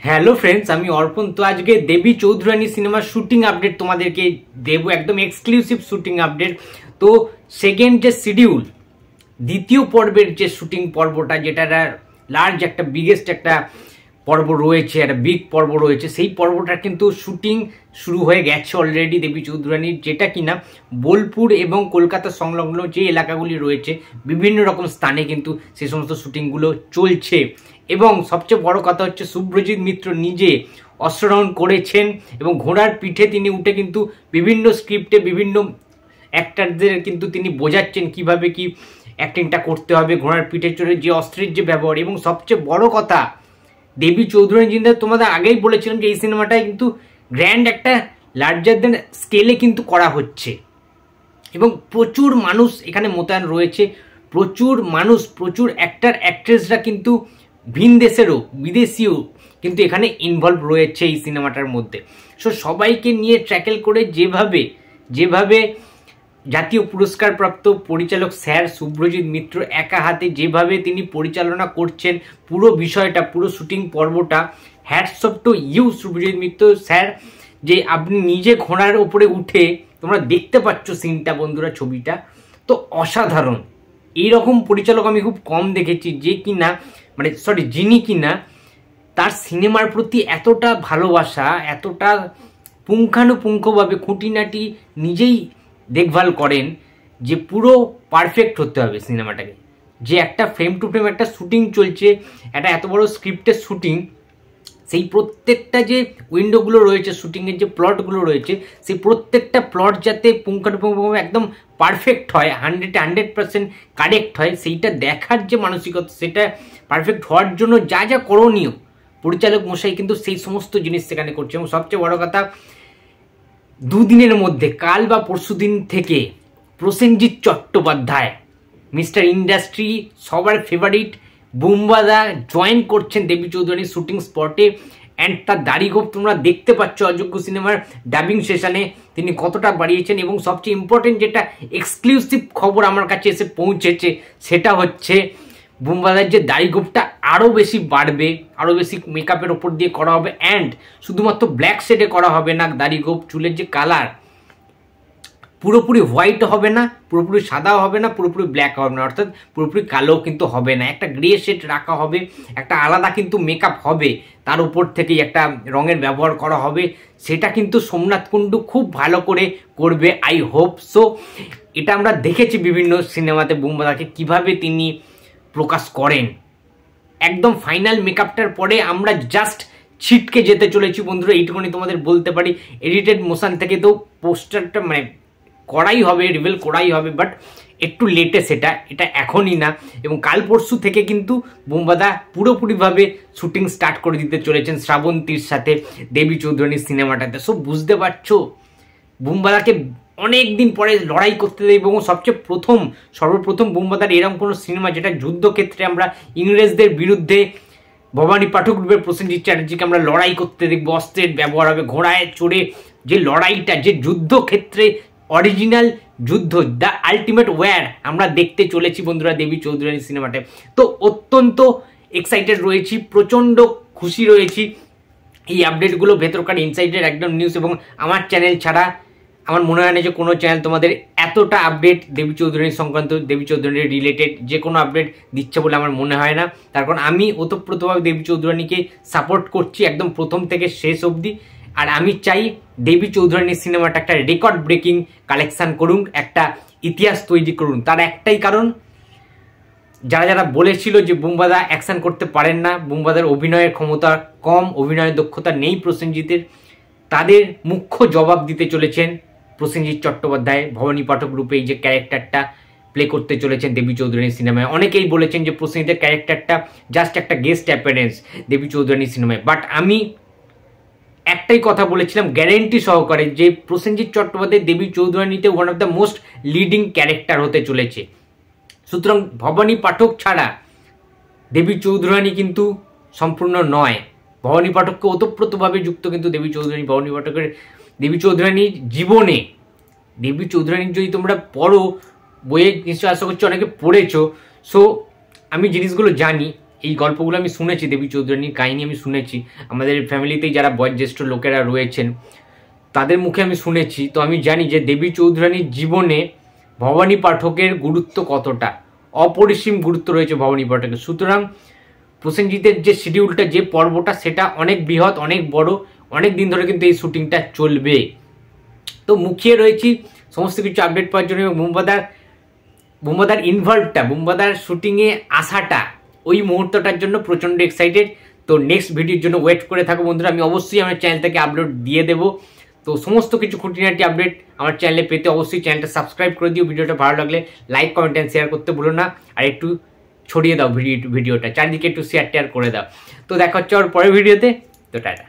Hello friends, আমি অর্পণ। তো আজকে দেবী চৌধুরানী সিনেমার শুটিং আপডেট তোমাদেরকে দেবো, একদম এক্সক্লুসিভ শুটিং আপডেট। তো সেকেন্ড যে শিডিউল, দ্বিতীয় পর্বের যে শুটিং পর্বটা, যেটা লার্জ একটা বিগেস্ট একটা পর্ব রয়েছে, একটা বিগ পর্ব রয়েছে, সেই পর্বটার কিন্তু শুটিং শুরু হয়ে গেছে অলরেডি দেবী চৌধুরানীর, যেটা কিনা বোলপুর এবং কলকাতা সংলগ্ন যে এলাকাগুলি রয়েছে বিভিন্ন রকম স্থানে কিন্তু সেই সমস্ত শুটিংগুলো চলছে। এবং সবচেয়ে বড় কথা হচ্ছে শুভ্রজিৎ মিত্র নিজে অশ্বারোহণ করেছেন এবং ঘোড়ার পিঠে তিনি উঠে কিন্তু বিভিন্ন স্ক্রিপ্টে বিভিন্ন অ্যাক্টারদের কিন্তু তিনি বোঝাচ্ছেন কিভাবে কি অ্যাক্টিংটা করতে হবে, ঘোড়ার পিঠে চড়ে যে অস্ত্রের যে ব্যবহার। এবং সবচেয়ে বড় কথা, দেবী চৌধুরানী জিন্দা তোমাদের আগেই বলেছিলাম যে এই সিনেমাটায় কিন্তু গ্র্যান্ড একটা লার্জার দেন স্কেলে কিন্তু করা হচ্ছে এবং প্রচুর মানুষ এখানে মোতায়েন রয়েছে, প্রচুর মানুষ, প্রচুর অ্যাক্টার অ্যাক্ট্রেসরা কিন্তু ভিন দেশেরও বিদেশিও কিন্তু এখানে ইনভলভ রয়েছে এই সিনেমাটার মধ্যে। সো সবাইকে নিয়ে ট্র্যাকেল করে যেভাবে জাতীয় পুরস্কারপ্রাপ্ত পরিচালক স্যার শুভ্রজিৎ মিত্র একা হাতে যেভাবে তিনি পরিচালনা করছেন পুরো বিষয়টা, পুরো শুটিং পর্বটা, hats off to you Subhrajit Mitra sir, যে আপনি নিজে ঘোড়ার ওপরে উঠে, তোমরা দেখতে পাচ্ছ সিনটা বন্ধুরা, ছবিটা তো অসাধারণ। এইরকম পরিচালক আমি খুব কম দেখেছি যে কিনা যিনি কিনা তার সিনেমার প্রতি এতটা ভালোবাসা, এতটা পুঙ্খানুপুঙ্খভাবে খুঁটিনাটি নিজেই দেখভাল করেন যে পুরো পারফেক্ট হতে হবে সিনেমাটাকে। যে একটা ফ্রেম টু ফ্রেম একটা শুটিং চলছে, একটা এত বড় স্ক্রিপ্টের শুটিং, সেই প্রত্যেকটা যে উইন্ডোগুলো রয়েছে, শুটিংয়ের যে প্লটগুলো রয়েছে, সেই প্রত্যেকটা প্লট যাতে পুঙ্খানুপুঙ্খভাবে একদম পারফেক্ট হয়, 100% কারেক্ট হয়, সেইটা দেখার যে মানসিকতা, সেটা পারফেক্ট হওয়ার জন্য যা যা করণীয় পরিচালক মশাই কিন্তু সেই সমস্ত জিনিস সেখানে করছে। এবং সবচেয়ে বড় কথা, দুদিনের মধ্যে কাল বা পরশু দিন থেকে প্রসেনজিৎ চট্টোপাধ্যায়, মিস্টার ইন্ডাস্ট্রি, সবার ফেভারিট বুম্বাদা জয়েন করছেন দেবী চৌধুরানীর শুটিং স্পটে। অ্যান্ড তার দাড়িগোপ তোমরা দেখতে পাচ্ছ অযোগ্য সিনেমার ডাবিং সেশনে তিনি কতটা বাড়িয়েছেন। এবং সবচেয়ে ইম্পর্টেন্ট যেটা এক্সক্লুসিভ খবর আমার কাছে এসে পৌঁছেছে, সেটা হচ্ছে বুম্বাদার যে দাড়িগোপটা আরও বেশি বাড়বে, আরও বেশি মেকআপের ওপর দিয়ে করা হবে। অ্যান্ড শুধুমাত্র ব্ল্যাক শেডে করা হবে না দাড়িগোপ, চুলের যে কালার পুরোপুরি হোয়াইট হবে না, পুরোপুরি সাদাও হবে না, পুরোপুরি ব্ল্যাক হবে না, অর্থাৎ পুরোপুরি কালো কিন্তু হবে না, একটা গ্রে শেড রাখা হবে, একটা আলাদা কিন্তু মেকআপ হবে, তার উপর থেকেই একটা রঙের ব্যবহার করা হবে। সেটা কিন্তু সোমনাথ কুণ্ডু খুব ভালো করে করবে, আই হোপ সো। এটা আমরা দেখেছি বিভিন্ন সিনেমাতে বুম্বাদাকে কিভাবে তিনি প্রকাশ করেন। একদম ফাইনাল মেকআপটার পরে আমরা জাস্ট ছিটকে যেতে চলেছি বন্ধুরা, এইটুকুনি তোমাদের বলতে পারি। এডিটেড মোশন থেকে তো পোস্টারটা করাই হবে, রিভিল করাই হবে, বাট একটু লেটে এটা এখনই না। এবং কাল পরশু থেকে কিন্তু বুম্বাদা পুরোপুরিভাবে শুটিং স্টার্ট করে দিতে চলেছেন শ্রাবন্তীর সাথে দেবী চৌধুরানীর সিনেমাটাতে। সব বুঝতে পারছো বুম্বাদাকে অনেক দিন পরে লড়াই করতে দেবে। এবং সর্বপ্রথম বুম্বাদার এরকম কোনো সিনেমা যেটা যুদ্ধক্ষেত্রে আমরা ইংরেজদের বিরুদ্ধে ভবানী পাঠক গ্রুপের প্রসেনজিৎ চ্যাটার্জিকে আমরা লড়াই করতে দেখবো, অস্ত্রের ব্যবহার হবে, ঘোড়ায় চড়ে যে লড়াইটা, যে যুদ্ধক্ষেত্রে অরিজিনাল যুদ্ধ, দ্য আলটিমেট ওয়্যার আমরা দেখতে চলেছি বন্ধুরা দেবী চৌধুরানী সিনেমাতে। তো অত্যন্ত এক্সাইটেড রয়েছি, প্রচণ্ড খুশি রয়েছি এই আপডেটগুলো, ভেতরকার ইনসাইডের একদম নিউজ। এবং আমার চ্যানেল ছাড়া আমার মনে হয় না যে কোনো চ্যানেল তোমাদের এতটা আপডেট দেবী চৌধুরানী সংক্রান্ত, দেবী চৌধুরানী রিলেটেড যে কোনো আপডেট দিচ্ছে বলে আমার মনে হয় না। তার কারণ আমি ওতপ্রোতভাবে দেবী চৌধুরানীকে সাপোর্ট করছি একদম প্রথম থেকে শেষ অবধি। আর আমি চাই দেবী চৌধুরানীর সিনেমাটা একটা রেকর্ড ব্রেকিং কালেকশন করুন, একটা ইতিহাস তৈরি করুন। তার একটাই কারণ, যারা বলেছিল যে বুম্বাদা অ্যাকশন করতে পারেন না, বুম্বাদার অভিনয়ের ক্ষমতা কম, অভিনয়ের দক্ষতা নেই প্রসেনজিতের, তাদের মুখ্য জবাব দিতে চলেছেন প্রসেনজিৎ চট্টোপাধ্যায় ভবানী পাঠক গ্রুপে এই যে ক্যারেক্টারটা প্লে করতে চলেছেন দেবী চৌধুরানীর সিনেমায়। অনেকেই বলেছেন যে প্রসেনজিতের ক্যারেক্টারটা জাস্ট একটা গেস্ট অ্যাপিয়ারেন্স দেবী চৌধুরানীর সিনেমায়, বাট আমি একটাই কথা বলেছিলাম গ্যারেন্টি সহকারে যে প্রসেনজিৎ চট্টোপাধ্যায় দেবী চৌধুরানীতে one of the most leading character হতে চলেছে। সুতরাং ভবানী পাঠক ছাড়া দেবী চৌধুরানী কিন্তু সম্পূর্ণ নয়। ভবানী পাঠককে ওতপ্রোতভাবে যুক্ত কিন্তু দেবী চৌধুরানী। ভবানী পাঠকের দেবী চৌধুরানীর জীবনে, দেবী চৌধুরানীর যদি তোমরা পড়ো, বইয়ে নিশ্চয় আশা করছি অনেকে পড়েছো, সো আমি জিনিসগুলো জানি, এই গল্পগুলো আমি শুনেছি, দেবী চৌধুরানীর কাহিনী আমি শুনেছি, আমাদের ফ্যামিলিতেই যারা বয়োজ্যেষ্ঠ লোকেরা রয়েছেন তাদের মুখে আমি শুনেছি। তো আমি জানি যে দেবী চৌধুরানীর জীবনে ভবানী পাঠকের গুরুত্ব কতটা, অপরিসীম গুরুত্ব রয়েছে ভবানী পাঠকের। সুতরাং প্রসেনজিতের যে শিডিউলটা, যে পর্বটা, সেটা অনেক বৃহৎ, অনেক বড়, অনেক দিন ধরে কিন্তু এই শুটিংটা চলবে। তো মুখিয়ে রয়েছি সমস্ত কিছু আপডেট পাওয়ার জন্য। এবং বুম্বাদার ইনভলভটা, বুম্বাদার শুটিংয়ে আসাটা, ওই মুহূর্তটার জন্য প্রচণ্ড এক্সাইটেড। তো নেক্সট ভিডিওর জন্য ওয়েট করে থাকো বন্ধুরা। আমি অবশ্যই আমার চ্যানেল থেকে আপলোড দিয়ে দেবো। তো সমস্ত কিছু খুঁটিনাটি আপডেট আমার চ্যানেলে পেতে অবশ্যই চ্যানেলটা সাবস্ক্রাইব করে দিও। ভিডিওটা ভালো লাগলে লাইক, কমেন্ট অ্যান্ড শেয়ার করতে ভুলো না। আর একটু ছড়িয়ে দাও ভিডিওটা, চারিদিকে একটু শেয়ার টেয়ার করে দাও। তো দেখা হচ্ছে আমার পরের ভিডিওতে। তো টাটা।